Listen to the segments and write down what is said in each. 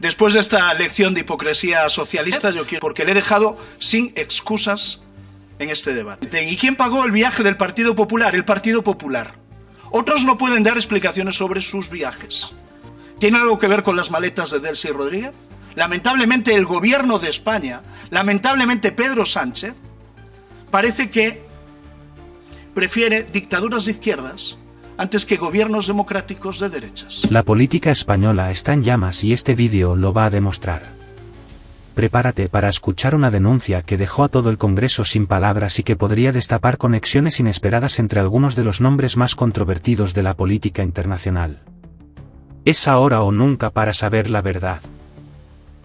Después de esta lección de hipocresía socialista, porque le he dejado sin excusas en este debate. ¿Y quién pagó el viaje del Partido Popular? El Partido Popular. Otros no pueden dar explicaciones sobre sus viajes. ¿Tiene algo que ver con las maletas de Delcy Rodríguez? Lamentablemente el gobierno de España, lamentablemente Pedro Sánchez, parece que prefiere dictaduras de izquierdas antes que gobiernos democráticos de derechas. La política española está en llamas y este vídeo lo va a demostrar. Prepárate para escuchar una denuncia que dejó a todo el Congreso sin palabras y que podría destapar conexiones inesperadas entre algunos de los nombres más controvertidos de la política internacional. Es ahora o nunca para saber la verdad.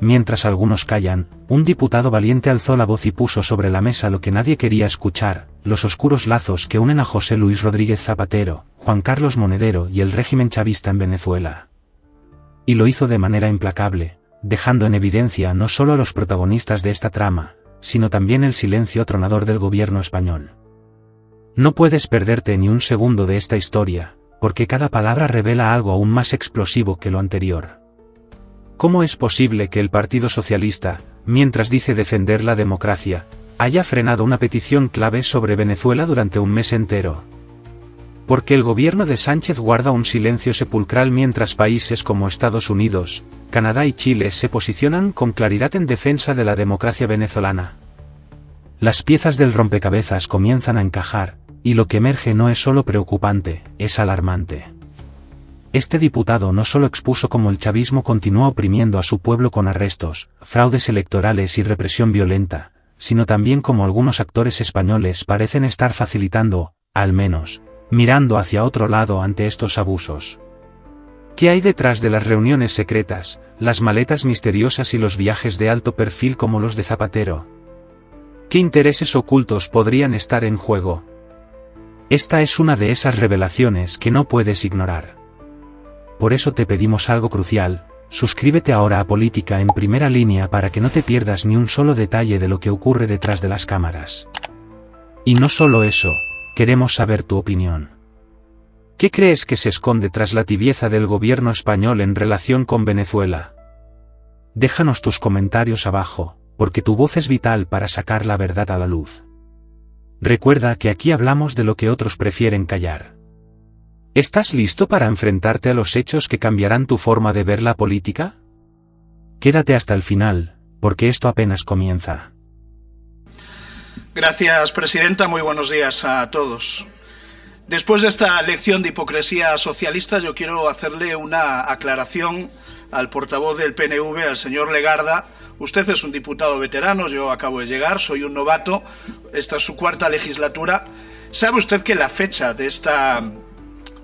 Mientras algunos callan, un diputado valiente alzó la voz y puso sobre la mesa lo que nadie quería escuchar: los oscuros lazos que unen a José Luis Rodríguez Zapatero, Juan Carlos Monedero y el régimen chavista en Venezuela. Y lo hizo de manera implacable, dejando en evidencia no solo a los protagonistas de esta trama, sino también el silencio atronador del gobierno español. No puedes perderte ni un segundo de esta historia, porque cada palabra revela algo aún más explosivo que lo anterior. ¿Cómo es posible que el Partido Socialista, mientras dice defender la democracia, haya frenado una petición clave sobre Venezuela durante un mes entero? ¿Por qué el gobierno de Sánchez guarda un silencio sepulcral mientras países como Estados Unidos, Canadá y Chile se posicionan con claridad en defensa de la democracia venezolana? Las piezas del rompecabezas comienzan a encajar, y lo que emerge no es solo preocupante, es alarmante. Este diputado no solo expuso cómo el chavismo continúa oprimiendo a su pueblo con arrestos, fraudes electorales y represión violenta, sino también cómo algunos actores españoles parecen estar facilitando, al menos, mirando hacia otro lado ante estos abusos. ¿Qué hay detrás de las reuniones secretas, las maletas misteriosas y los viajes de alto perfil como los de Zapatero? ¿Qué intereses ocultos podrían estar en juego? Esta es una de esas revelaciones que no puedes ignorar. Por eso te pedimos algo crucial: suscríbete ahora a Política en Primera Línea para que no te pierdas ni un solo detalle de lo que ocurre detrás de las cámaras. Y no solo eso, queremos saber tu opinión. ¿Qué crees que se esconde tras la tibieza del gobierno español en relación con Venezuela? Déjanos tus comentarios abajo, porque tu voz es vital para sacar la verdad a la luz. Recuerda que aquí hablamos de lo que otros prefieren callar. ¿Estás listo para enfrentarte a los hechos que cambiarán tu forma de ver la política? Quédate hasta el final, porque esto apenas comienza. Gracias, presidenta. Muy buenos días a todos. Después de esta lección de hipocresía socialista, yo quiero hacerle una aclaración al portavoz del PNV, al señor Legarda. Usted es un diputado veterano, yo acabo de llegar, soy un novato, esta es su cuarta legislatura. ¿Sabe usted que la fecha de esta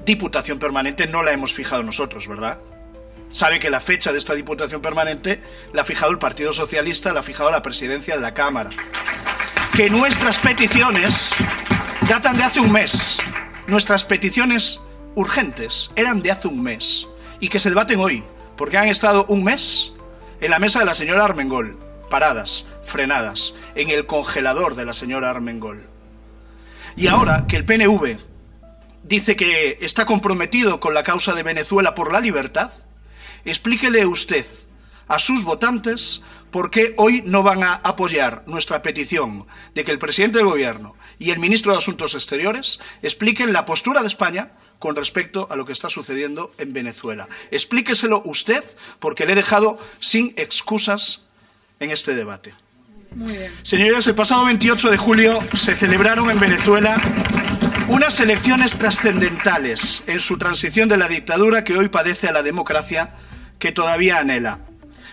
Diputación Permanente no la hemos fijado nosotros, verdad? Sabe que la fecha de esta Diputación Permanente la ha fijado el Partido Socialista, la ha fijado la Presidencia de la Cámara. Que nuestras peticiones datan de hace un mes. Nuestras peticiones urgentes eran de hace un mes y que se debaten hoy, porque han estado un mes en la mesa de la señora Armengol, paradas, frenadas, en el congelador de la señora Armengol. Y ahora que el PNV dice que está comprometido con la causa de Venezuela por la libertad, explíquele usted a sus votantes por qué hoy no van a apoyar nuestra petición de que el presidente del Gobierno y el ministro de Asuntos Exteriores expliquen la postura de España con respecto a lo que está sucediendo en Venezuela. Explíqueselo usted, porque le he dejado sin excusas en este debate. Muy bien. Señorías, el pasado 28 de julio se celebraron en Venezuela unas elecciones trascendentales en su transición de la dictadura que hoy padece a la democracia que todavía anhela.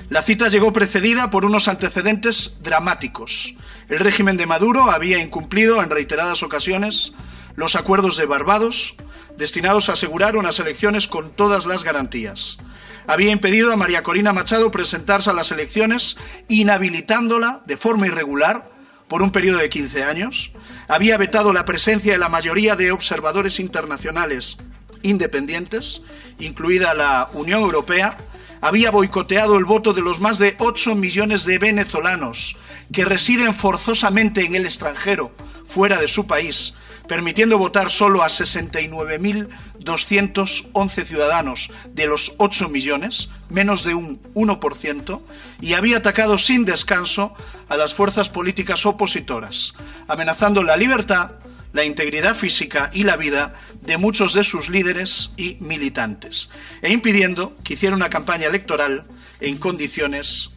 La cita llegó precedida por unos antecedentes dramáticos. El régimen de Maduro había incumplido en reiteradas ocasiones los acuerdos de Barbados, destinados a asegurar unas elecciones con todas las garantías. Había impedido a María Corina Machado presentarse a las elecciones, inhabilitándola de forma irregular por un periodo de 15 años. Había vetado la presencia de la mayoría de observadores internacionales independientes, incluida la Unión Europea. Había boicoteado el voto de los más de 8 millones de venezolanos que residen forzosamente en el extranjero, fuera de su país, permitiendo votar solo a 69.211 ciudadanos de los 8 millones, menos de un 1%, y había atacado sin descanso a las fuerzas políticas opositoras, amenazando la libertad, la integridad física y la vida de muchos de sus líderes y militantes, e impidiendo que hiciera una campaña electoral en condiciones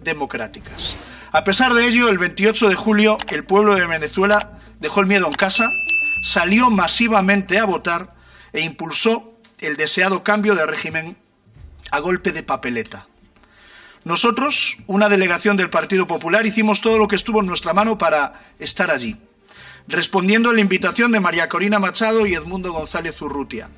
democráticas. A pesar de ello, el 28 de julio, el pueblo de Venezuela dejó el miedo en casa, salió masivamente a votar e impulsó el deseado cambio de régimen a golpe de papeleta. Nosotros, una delegación del Partido Popular, hicimos todo lo que estuvo en nuestra mano para estar allí, respondiendo a la invitación de María Corina Machado y Edmundo González Urrutia,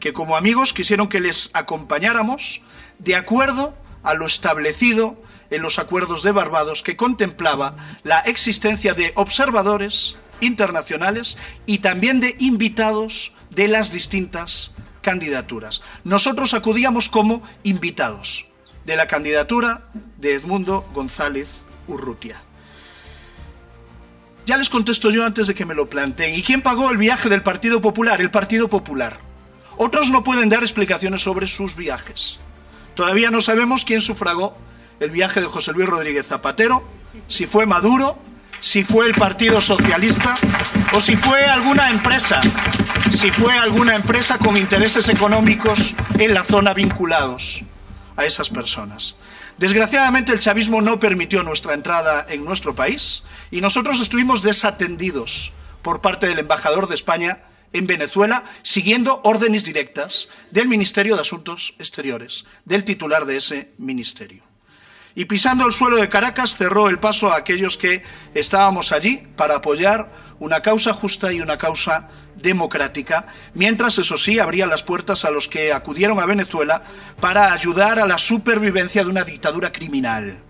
que como amigos quisieron que les acompañáramos de acuerdo a lo establecido en los acuerdos de Barbados, que contemplaba la existencia de observadores internacionales y también de invitados de las distintas candidaturas. Nosotros acudíamos como invitados de la candidatura de Edmundo González Urrutia. Ya les contesto yo antes de que me lo planteen. ¿Y quién pagó el viaje del Partido Popular? El Partido Popular. Otros no pueden dar explicaciones sobre sus viajes. Todavía no sabemos quién sufragó el viaje de José Luis Rodríguez Zapatero, si fue Maduro, si fue el Partido Socialista o si fue alguna empresa con intereses económicos en la zona vinculados a esas personas. Desgraciadamente el chavismo no permitió nuestra entrada en nuestro país y nosotros estuvimos desatendidos por parte del embajador de España en Venezuela, siguiendo órdenes directas del Ministerio de Asuntos Exteriores, del titular de ese ministerio. Y pisando el suelo de Caracas cerró el paso a aquellos que estábamos allí para apoyar una causa justa y una causa democrática, mientras, eso sí, abría las puertas a los que acudieron a Venezuela para ayudar a la supervivencia de una dictadura criminal.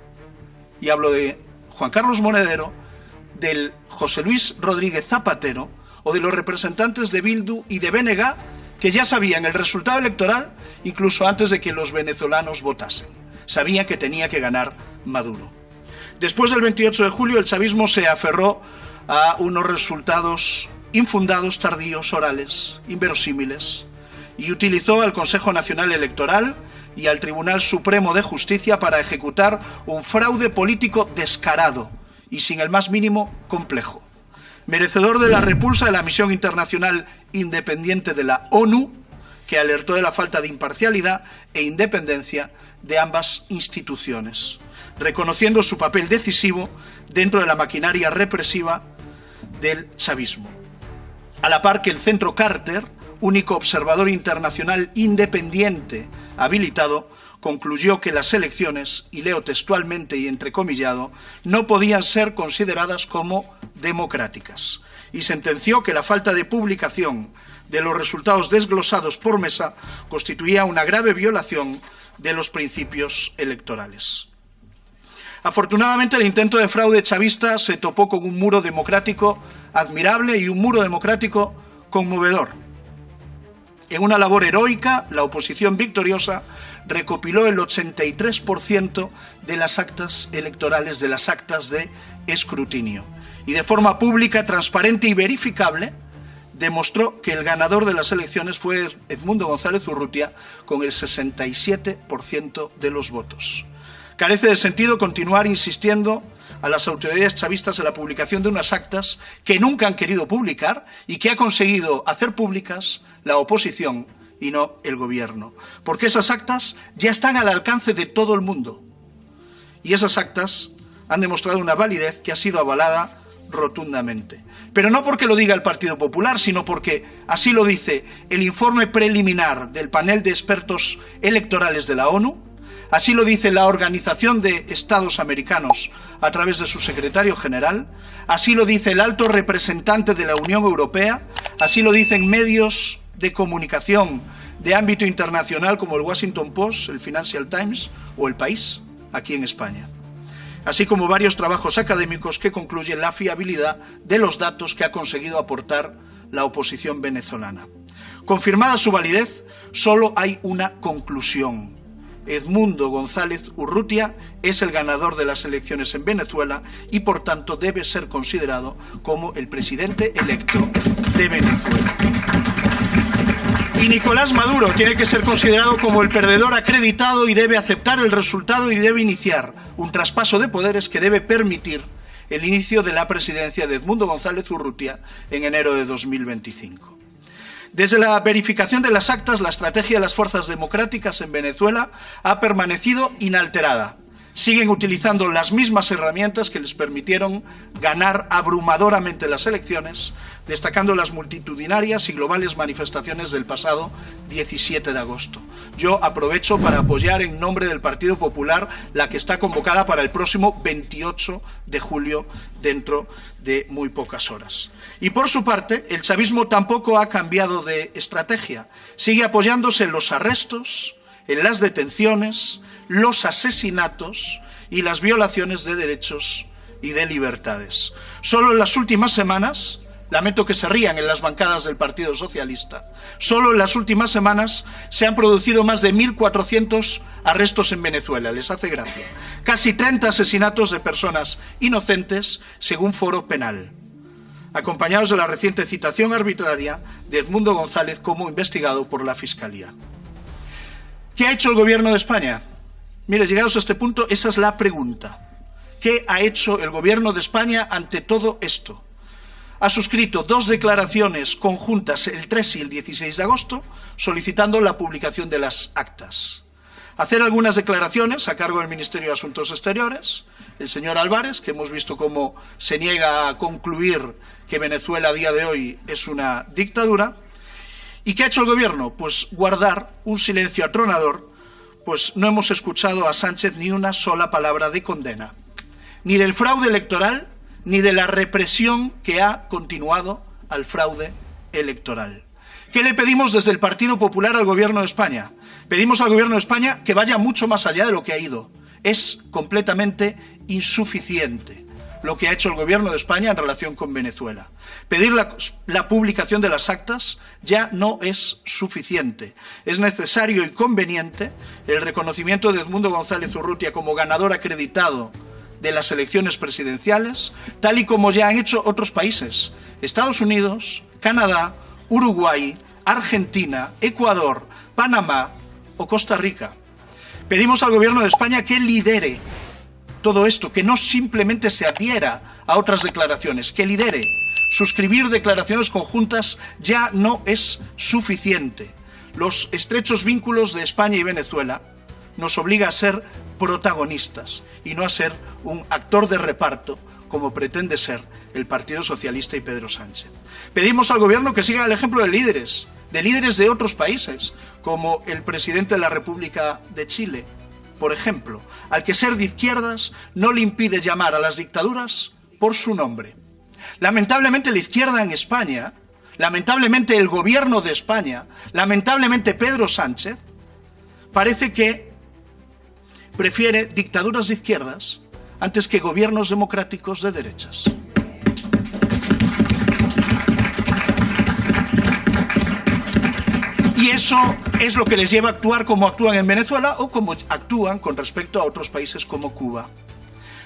Y hablo de Juan Carlos Monedero, del José Luis Rodríguez Zapatero o de los representantes de Bildu y de BNG, que ya sabían el resultado electoral incluso antes de que los venezolanos votasen. Sabían que tenía que ganar Maduro. Después del 28 de julio, el chavismo se aferró a unos resultados infundados, tardíos, orales, inverosímiles, y utilizó al Consejo Nacional Electoral y al Tribunal Supremo de Justicia para ejecutar un fraude político descarado y sin el más mínimo complejo, merecedor de la repulsa de la misión internacional independiente de la ONU, que alertó de la falta de imparcialidad e independencia de ambas instituciones, reconociendo su papel decisivo dentro de la maquinaria represiva del chavismo. A la par que el Centro Carter, único observador internacional independiente habilitado, concluyó que las elecciones, y leo textualmente y entrecomillado, no podían ser consideradas como democráticas, y sentenció que la falta de publicación de los resultados desglosados por mesa constituía una grave violación de los principios electorales. Afortunadamente, el intento de fraude chavista se topó con un muro democrático admirable y un muro democrático conmovedor. En una labor heroica, la oposición victoriosa recopiló el 83% de las actas electorales, de las actas de escrutinio, y de forma pública, transparente y verificable demostró que el ganador de las elecciones fue Edmundo González Urrutia con el 67% de los votos. Carece de sentido continuar insistiendo a las autoridades chavistas en la publicación de unas actas que nunca han querido publicar y que ha conseguido hacer públicas la oposición y no el gobierno, porque esas actas ya están al alcance de todo el mundo y esas actas han demostrado una validez que ha sido avalada rotundamente. Pero no porque lo diga el Partido Popular, sino porque así lo dice el informe preliminar del panel de expertos electorales de la ONU, así lo dice la Organización de Estados Americanos a través de su secretario general, así lo dice el alto representante de la Unión Europea, así lo dicen medios de comunicación de ámbito internacional como el Washington Post, el Financial Times o El País, aquí en España, así como varios trabajos académicos que concluyen la fiabilidad de los datos que ha conseguido aportar la oposición venezolana. Confirmada su validez, solo hay una conclusión, Edmundo González Urrutia es el ganador de las elecciones en Venezuela y, por tanto, debe ser considerado como el presidente electo de Venezuela. Y Nicolás Maduro tiene que ser considerado como el perdedor acreditado y debe aceptar el resultado y debe iniciar un traspaso de poderes que debe permitir el inicio de la presidencia de Edmundo González Urrutia en enero de 2025. Desde la verificación de las actas, la estrategia de las fuerzas democráticas en Venezuela ha permanecido inalterada. Siguen utilizando las mismas herramientas que les permitieron ganar abrumadoramente las elecciones, destacando las multitudinarias y globales manifestaciones del pasado 17 de agosto. Yo aprovecho para apoyar en nombre del Partido Popular la que está convocada para el próximo 28 de julio, dentro de muy pocas horas. Y por su parte, el chavismo tampoco ha cambiado de estrategia. Sigue apoyándose en los arrestos, en las detenciones, los asesinatos y las violaciones de derechos y de libertades. Solo en las últimas semanas, lamento que se rían en las bancadas del Partido Socialista, solo en las últimas semanas se han producido más de 1.400 arrestos en Venezuela, les hace gracia. Casi 30 asesinatos de personas inocentes, según Foro Penal, acompañados de la reciente citación arbitraria de Edmundo González como investigado por la Fiscalía. ¿Qué ha hecho el Gobierno de España? Mire, llegados a este punto, esa es la pregunta. ¿Qué ha hecho el Gobierno de España ante todo esto? Ha suscrito 2 declaraciones conjuntas el 3 y el 16 de agosto, solicitando la publicación de las actas. Hacer algunas declaraciones a cargo del Ministerio de Asuntos Exteriores, el señor Álvarez, que hemos visto cómo se niega a concluir que Venezuela a día de hoy es una dictadura. ¿Y qué ha hecho el Gobierno? Pues guardar un silencio atronador, pues no hemos escuchado a Sánchez ni una sola palabra de condena, ni del fraude electoral, ni de la represión que ha continuado al fraude electoral. ¿Qué le pedimos desde el Partido Popular al Gobierno de España? Pedimos al Gobierno de España que vaya mucho más allá de lo que ha ido. Es completamente insuficiente lo que ha hecho el Gobierno de España en relación con Venezuela. Pedir la publicación de las actas ya no es suficiente. Es necesario y conveniente el reconocimiento de Edmundo González Urrutia como ganador acreditado de las elecciones presidenciales, tal y como ya han hecho otros países: Estados Unidos, Canadá, Uruguay, Argentina, Ecuador, Panamá o Costa Rica. Pedimos al Gobierno de España que lidere todo esto, que no simplemente se adhiera a otras declaraciones, que lidere. Suscribir declaraciones conjuntas ya no es suficiente. Los estrechos vínculos de España y Venezuela nos obliga a ser protagonistas y no a ser un actor de reparto como pretende ser el Partido Socialista y Pedro Sánchez. Pedimos al Gobierno que siga el ejemplo de líderes de otros países, como el presidente de la República de Chile, por ejemplo, al que ser de izquierdas no le impide llamar a las dictaduras por su nombre. Lamentablemente la izquierda en España, lamentablemente el Gobierno de España, lamentablemente Pedro Sánchez, parece que prefiere dictaduras de izquierdas antes que gobiernos democráticos de derechas. Y eso es lo que les lleva a actuar como actúan en Venezuela o como actúan con respecto a otros países como Cuba.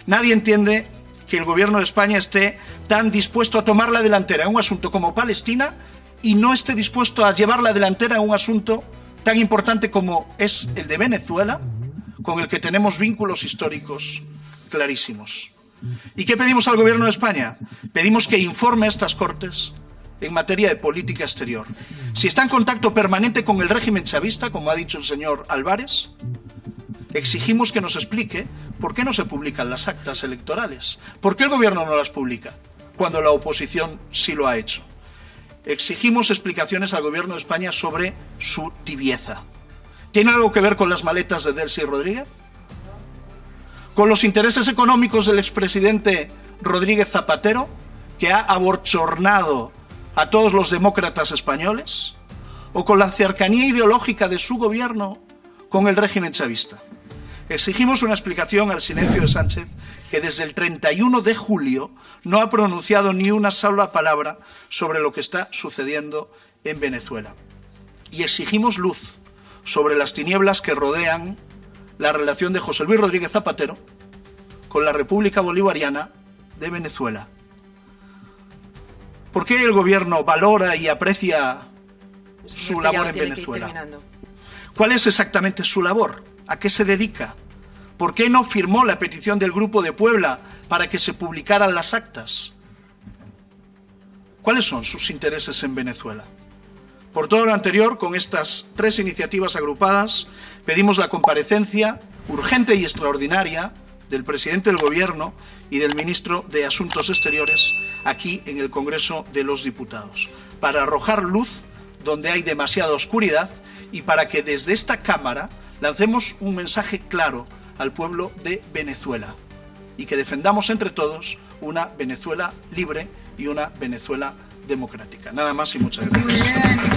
Nadie entiende que el Gobierno de España esté tan dispuesto a tomar la delantera en un asunto como Palestina y no esté dispuesto a llevar la delantera en un asunto tan importante como es el de Venezuela, con el que tenemos vínculos históricos clarísimos. ¿Y qué pedimos al Gobierno de España? Pedimos que informe a estas Cortes en materia de política exterior. Si está en contacto permanente con el régimen chavista, como ha dicho el señor Álvarez, exigimos que nos explique por qué no se publican las actas electorales. ¿Por qué el Gobierno no las publica cuando la oposición sí lo ha hecho? Exigimos explicaciones al Gobierno de España sobre su tibieza. ¿Tiene algo que ver con las maletas de Delcy Rodríguez? ¿Con los intereses económicos del expresidente Rodríguez Zapatero, que ha abochornado a todos los demócratas españoles? ¿O con la cercanía ideológica de su gobierno con el régimen chavista? Exigimos una explicación al silencio de Sánchez, que desde el 31 de julio no ha pronunciado ni una sola palabra sobre lo que está sucediendo en Venezuela. Y exigimos luz sobre las tinieblas que rodean la relación de José Luis Rodríguez Zapatero con la República Bolivariana de Venezuela. ¿Por qué el gobierno valora y aprecia su labor en Venezuela? ¿Cuál es exactamente su labor? ¿A qué se dedica? ¿Por qué no firmó la petición del Grupo de Puebla para que se publicaran las actas? ¿Cuáles son sus intereses en Venezuela? Por todo lo anterior, con estas 3 iniciativas agrupadas, pedimos la comparecencia urgente y extraordinaria del presidente del Gobierno y del ministro de Asuntos Exteriores aquí en el Congreso de los Diputados, para arrojar luz donde hay demasiada oscuridad y para que desde esta Cámara lancemos un mensaje claro al pueblo de Venezuela y que defendamos entre todos una Venezuela libre y una Venezuela democrática. Nada más y muchas gracias.